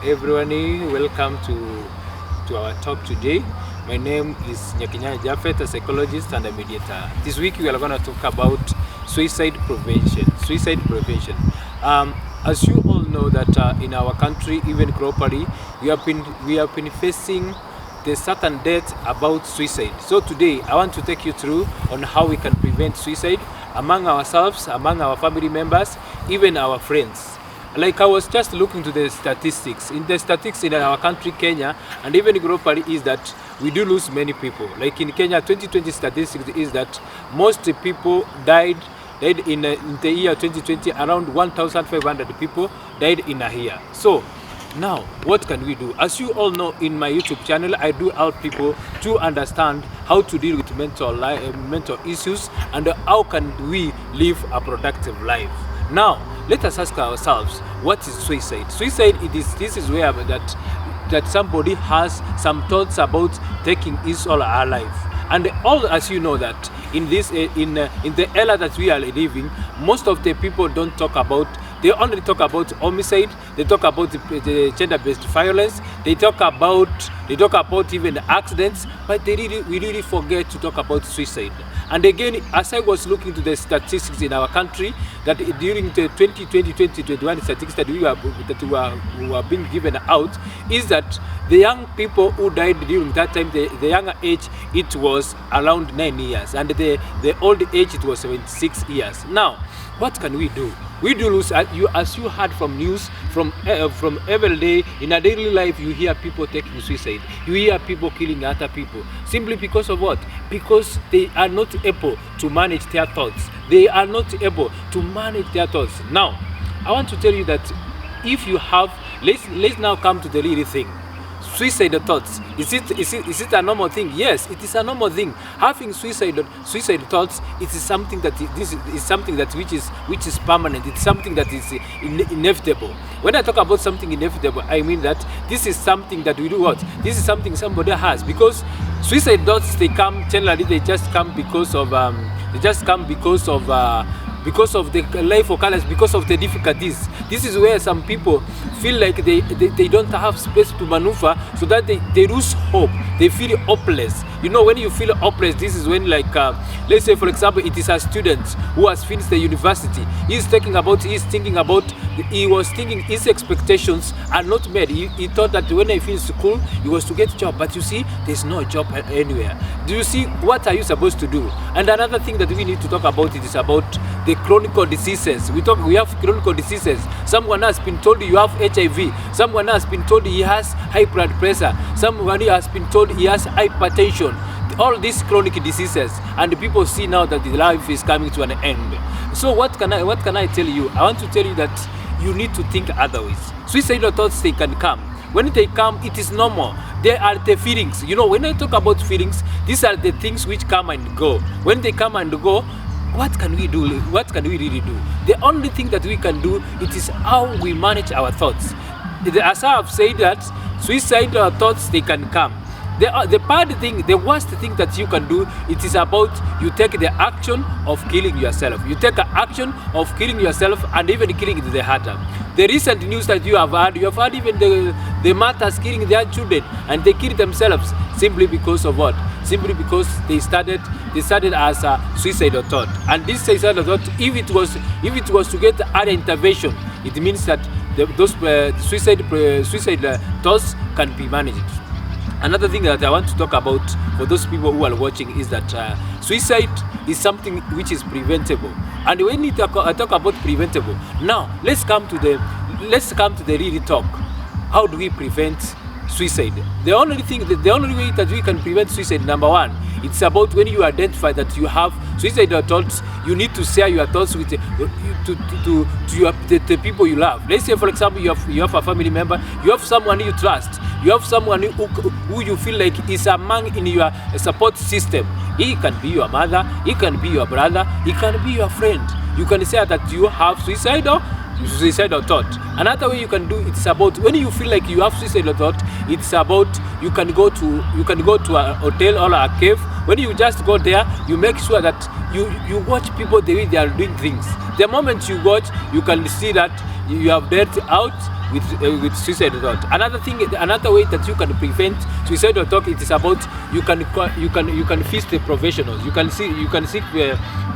everyone. Welcome to our talk today. My name is Nyakinya Jafet, a psychologist and a mediator. This week we are going to talk about suicide prevention. As you all know that in our country, even globally, we have been facing the certain death about suicide. So today I want to take you through on how we can prevent suicide among ourselves, among our family members, even our friends. Like I was just looking to the statistics. In the statistics in our country, Kenya, and even globally, is that we do lose many people. Like in Kenya, 2020 statistics is that most people died in the year 2020. Around 1,500 people died in a year. So now, what can we do? As you all know, in my YouTube channel, I do help people to understand how to deal with mental issues and how can we live a productive life. Now, let us ask ourselves, what is suicide? Suicide, this is where that somebody has some thoughts about taking his or her life. And all, as you know, that in the era that we are living, most of the people don't talk about. They only talk about homicide. They talk about the gender-based violence. They talk about even accidents, but we really forget to talk about suicide. And again, as I was looking to the statistics in our country, that during the 2020-2021 statistics that were being given out, is that the young people who died during that time, the younger age, it was around 9 years, and the old age, it was 76 years. Now, what can we do? We do lose, as you heard from news, from every day, in a daily life, you hear people taking suicide. You hear people killing other people. Simply because of what? Because they are not able to manage their thoughts. They are not able to manage their thoughts. Now, I want to tell you that if you have, let's now come to the real thing. Suicidal thoughts, is it a normal thing? Yes, it is a normal thing. Having suicidal thoughts, it is something that which is permanent. It's something that is inevitable. When I talk about something inevitable, I mean that this is something that we do what? This is something somebody has, because suicide thoughts, they just come because of the life occurrence, because of the difficulties. This is where some people feel like they don't have space to maneuver, so that they lose hope. They feel hopeless. You know, when you feel hopeless, this is when, like, let's say, for example, it is a student who has finished the university. He was thinking his expectations are not met. He thought that when I finish school, he was to get a job. But you see, there's no job anywhere. Do you see, what are you supposed to do? And another thing that we need to talk about, it is about the chronic diseases. We have chronic diseases. Someone has been told you have HIV. Someone has been told he has high blood pressure. Someone has been told he has hypertension. All these chronic diseases, and people see now that the life is coming to an end. So what can I tell you? I want to tell you that you need to think otherwise. Suicidal thoughts, they can come. When they come, it is normal. They are the feelings. You know, when I talk about feelings, these are the things which come and go. When they come and go, what can we do? What can we really do? The only thing that we can do, it is how we manage our thoughts. As I have said, that suicidal thoughts, they can come. The worst thing that you can do, it is about you take the action of killing yourself. You take the action of killing yourself and even killing the other. The recent news that you have heard even the mothers killing their children, and they kill themselves simply because of what? Simply because they started as a suicidal thought. And this suicidal thought, if it was to get early intervention, it means that those suicide thoughts can be managed. Another thing that I want to talk about for those people who are watching is that suicide is something which is preventable. And when we talk about preventable, now let's come to the real talk. How do we prevent suicide? The only way that we can prevent suicide, number one, it's about when you identify that you have suicidal thoughts, you need to share your thoughts with the people you love. Let's say, for example, you have a family member, you have someone you trust, you have someone who you feel like is among in your support system. He can be your mother, he can be your brother, he can be your friend. You can say that you have suicidal thought. Another way you can do, it's about when you feel like you have suicidal thought, it's about you can go to a hotel or a cave. When you just go there, you make sure that you watch people the way they are doing things. The moment you watch, you can see that you have dealt out with suicidal thought. Another way that you can prevent suicidal thought, it is about you can visit the professionals. You can seek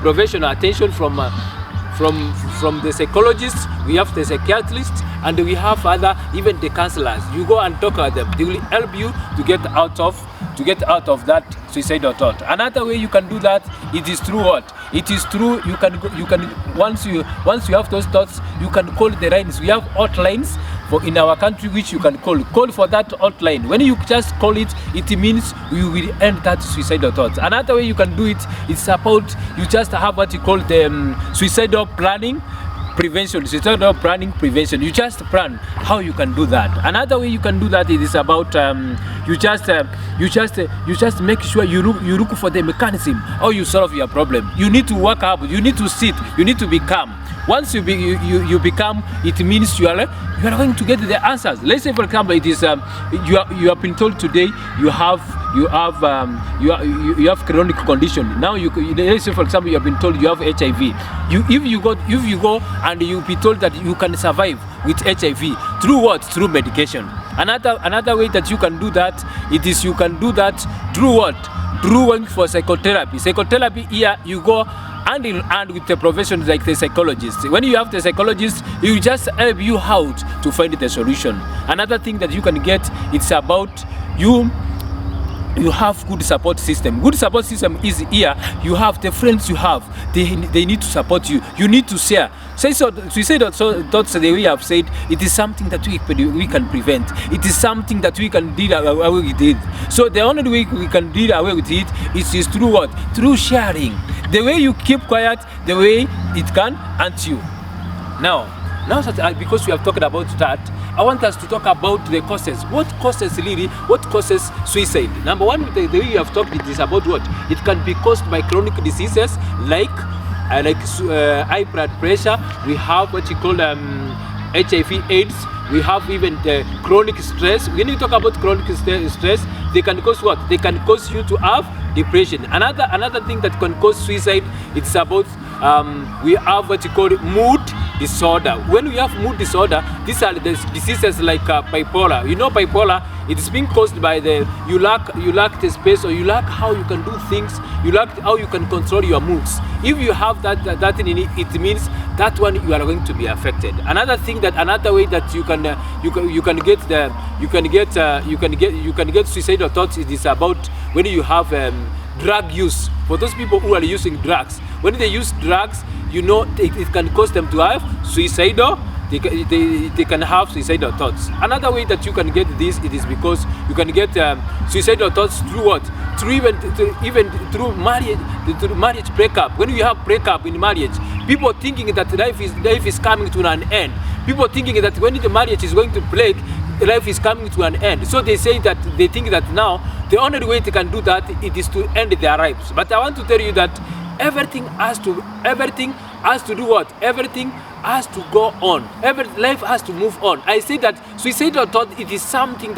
professional attention from the psychologists. We have the psychiatrists, and we have other, even the counselors. You go and talk to them. They will help you to get out of that suicidal thought. Another way you can do that, it is through what? It is through you can once you have those thoughts, you can call the lines. We have hotlines in our country which you can call for that hotline. When you just call it, it means we will end that suicidal thoughts. Another way you can do it is about you just have what you call the suicidal planning prevention. Suicidal planning prevention. You just plan how you can do that. Another way you can do that, it is about you just make sure you look for the mechanism how you solve your problem. You need to work up. You need to sit. You need to be calm. Once you become, it means you are going to get the answers. Let's say, for example, it is you have been told today you have chronic condition. Now let's say, for example, you have been told you have HIV. If you go and you be told that you can survive with HIV through what? Through medication. Another way that you can do that, it is you can do that through what? Through going for psychotherapy. Psychotherapy here you go hand in hand with the professions like the psychologist. When you have the psychologist, he will just help you out to find the solution. Another thing that you can get, it's about you have good support system. Good support system is here. You have the friends you have. They need to support you. You need to share. Suicidal thoughts, the way we have said, it is something that we can prevent. It is something that we can deal away with it. So the only way we can deal away with it is through what? Through sharing. The way you keep quiet, the way it can hurt you. Now that because we have talked about that, I want us to talk about the causes. What causes suicide? Number one, the way you have talked, it is about what? It can be caused by chronic diseases like high blood pressure. We have what you call HIV/AIDS. We have even the chronic stress. When you talk about chronic stress, they can cause what? They can cause you to have depression. Another thing that can cause suicide, it's about we have what you call mood disorder. When we have mood disorder, these are the diseases like bipolar. You know, bipolar, it is being caused by you lack the space, or you lack how you can do things. You lack how you can control your moods. If you have that in it, it means that one you are going to be affected. Another way that you can get suicidal thoughts, it is about when you have drug use. For those people who are using drugs, when they use drugs, you know, it can cause them to have suicidal. They can have suicidal thoughts. Another way that you can get this, it is because you can get suicidal thoughts through what? Even through marriage breakup. When you have breakup in marriage, people thinking that life is coming to an end. People thinking that when the marriage is going to break, life is coming to an end. So they think that now the only way they can do that, it is to end their lives. But I want to tell you that everything has to do what? Everything has to go on. Life has to move on. I say that suicidal thought, it is something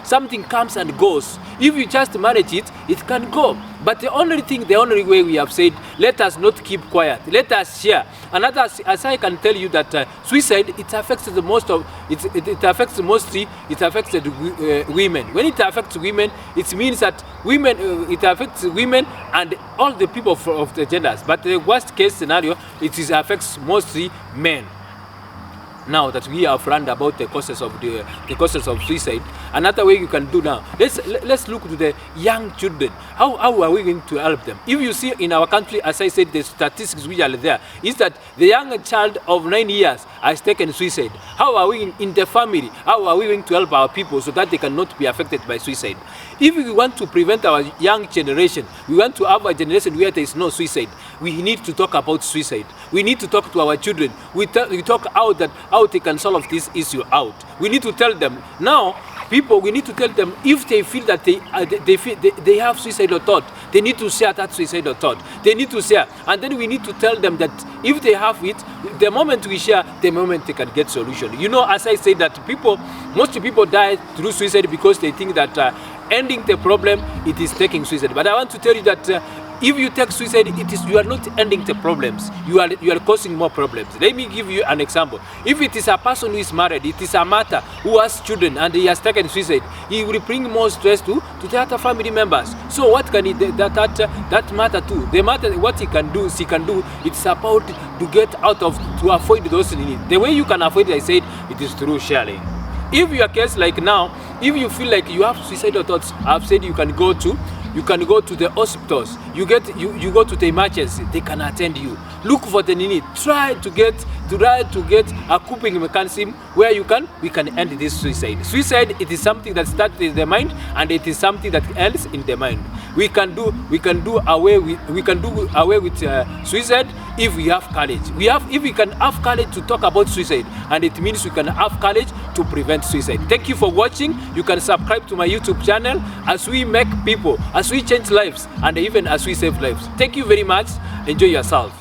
something comes and goes. If you just manage it, it can go. But the only way we have said, let us not keep quiet. Let us share. Another, as I can tell you that suicide, it affects the women. When it affects women, it means that it affects women and all the people of the genders. But the worst case scenario, it affects mostly men. Now that we have learned about the causes of suicide, another way you can do now, let's look to the young children. How are we going to help them? If you see in our country, as I said, the statistics which are there is that the young child of 9 years has taken suicide. How are we in the family? How are we going to help our people so that they cannot be affected by suicide? If we want to prevent our young generation, we want to have a generation where there is no suicide, we need to talk about suicide. We need to talk to our children. We talk out how they can solve this issue out. We need to tell them now. We need to tell them if they feel that they have suicidal thought, they need to share that suicidal thought. They need to share, and then we need to tell them that if they have it, the moment we share, the moment they can get solution. You know, as I say that most people die through suicide because they think that ending the problem, it is taking suicide. But I want to tell you that If you take suicide, you are not ending the problems. You are causing more problems. Let me give you an example. If it is a person who is married, it is a mother who has children and he has taken suicide, he will bring more stress to the other family members. So what can that mother do? The mother, what she can do, it's about to get out of, to avoid those needs. The way you can avoid it, I said, it is through sharing. If your case like now, if you feel like you have suicidal thoughts, I've said you can go to the hospitals. You go to the emergency. They can attend you. Look for the need. Try to get a coping mechanism where we can end this suicide. Suicide, it is something that starts in the mind, and it is something that ends in the mind. We can do away with suicide if we have courage. If we can have courage to talk about suicide, and it means we can have courage to prevent suicide. Thank you for watching. You can subscribe to my YouTube channel as we make people, as we change lives, and even as we save lives. Thank you very much. Enjoy yourself.